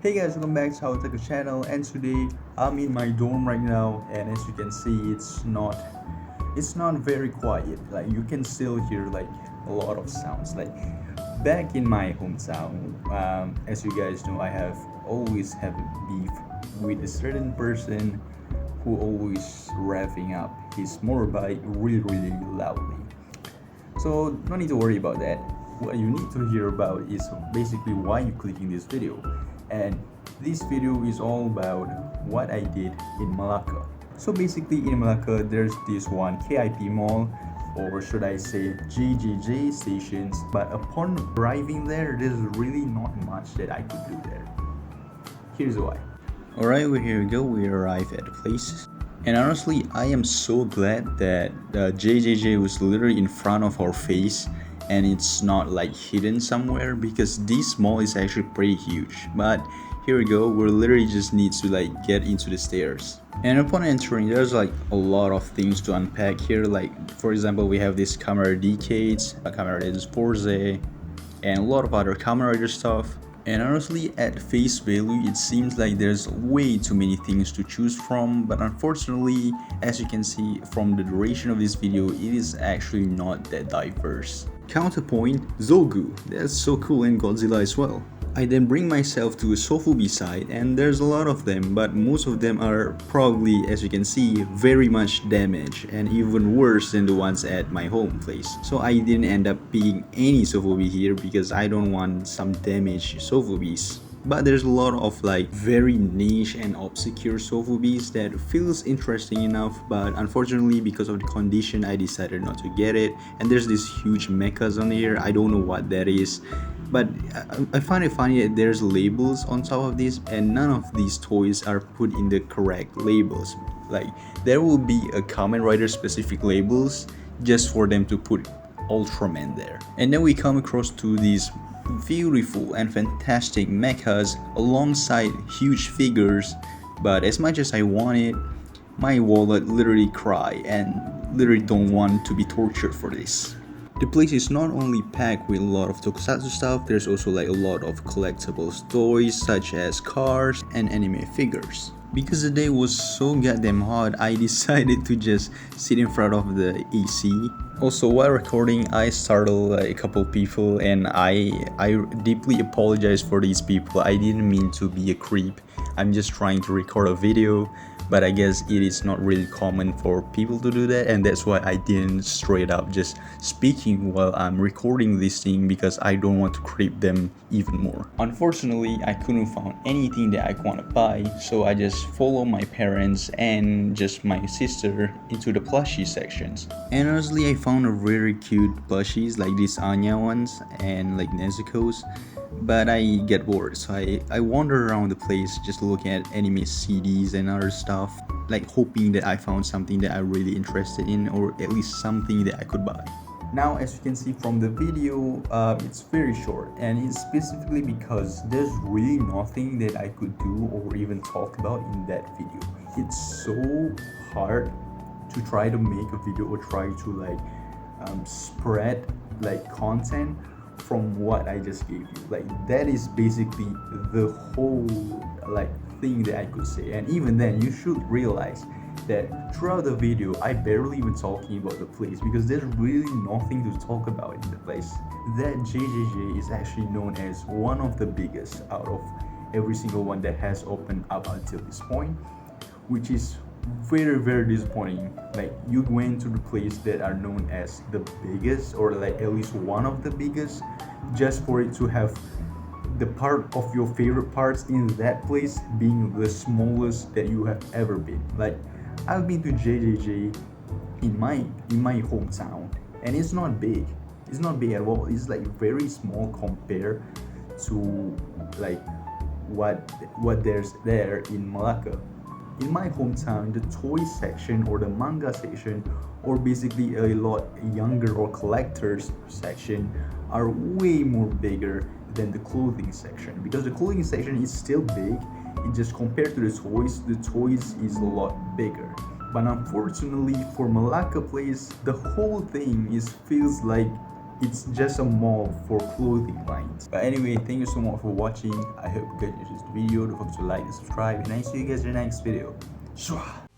Hey guys, welcome back to our Toku channel, and today I'm in my dorm right now, and as you can see, it's not very quiet. Like you can still hear like a lot of sounds. Like back in my hometown, as you guys know, I have always have a beef with a certain person who always revving up his motorbike really loudly. So no need to worry about that. What you need to hear about is basically why you clicking this video. And this video is all about what I did in Malacca. So basically in Malacca there's this one KIP mall, or should I say JJJ stations, but upon arriving there there's really not much that I could do there. Here's why. Alright, well, here we go. We arrive at the place. And honestly, I am so glad that the JJJ was literally in front of our face and it's not like hidden somewhere, because this mall is actually pretty huge. But here we go, we literally just need to like get into the stairs. And upon entering, there's like a lot of things to unpack here. Like for example, we have this camera decades, a camera that is Forze, and a lot of other Kamen Rider stuff. And honestly, at face value, it seems like there's way too many things to choose from, but unfortunately, as you can see from the duration of this video, it is actually not that diverse. Counterpoint, Zogu, that's so cool, and Godzilla as well. I then bring myself to a Sofubi side, and there's a lot of them, but most of them are probably, as you can see, very much damaged and even worse than the ones at my home place. So I didn't end up picking any Sofubi here because I don't want some damaged Sofubis. But there's a lot of like very niche and obscure Sofubis that feels interesting enough, but unfortunately because of the condition I decided not to get it. And there's this huge mechas on here, I don't know what that is. But I find it funny that there's labels on top of this, and none of these toys are put in the correct labels. Like there will be a Kamen Rider specific labels just for them to put Ultraman there. And then we come across to these beautiful and fantastic mechas alongside huge figures, but as much as I want it, my wallet literally cry and literally don't want to be tortured for this. The place is not only packed with a lot of tokusatsu stuff, there's also like a lot of collectibles toys such as cars and anime figures. Because the day was so goddamn hot, I decided to just sit in front of the AC. Also, while recording, I startled a couple people, and I deeply apologize for these people. I didn't mean to be a creep. I'm just trying to record a video, but I guess it is not really common for people to do that, and that's why I didn't straight up just speaking while I'm recording this thing, because I don't want to creep them even more. Unfortunately, I couldn't find anything that I want to buy, so I just follow my parents and just my sister into the plushie sections. And honestly, I found a very cute plushies like these Anya ones and like Nezuko's, but I get bored, so I wander around the place just looking at anime CDs and other stuff, like hoping that I found something that I'm really interested in, or at least something that I could buy. Now, as you can see from the video, it's very short, and it's specifically because there's really nothing that I could do or even talk about in that video. It's so hard to try to make a video or try to like spread like content from what I just gave you. Like that is basically the whole like thing that I could say. And even then, you should realize that throughout the video I barely even talking about the place, because there's really nothing to talk about in the place. That JJJ is actually known as one of the biggest out of every single one that has opened up until this point, which is very disappointing. Like you went to the place that are known as the biggest, or like at least one of the biggest, just for it to have the part of your favorite parts in that place being the smallest that you have ever been. Like I've been to JJJ in my hometown, and it's not big. It's not big at all. It's like very small compared to like what there's there in Malacca. In my hometown, the toy section or the manga section, or basically a lot younger or collectors section, are way more bigger than the clothing section, because the clothing section is still big. It just compared to the toys is a lot bigger. But unfortunately for Melaka place, the whole thing feels like it's just a mall for clothing lines. But anyway, thank you so much for watching. I hope you guys enjoyed this video. Don't forget to like and subscribe, and I see you guys in the next video. Shwa!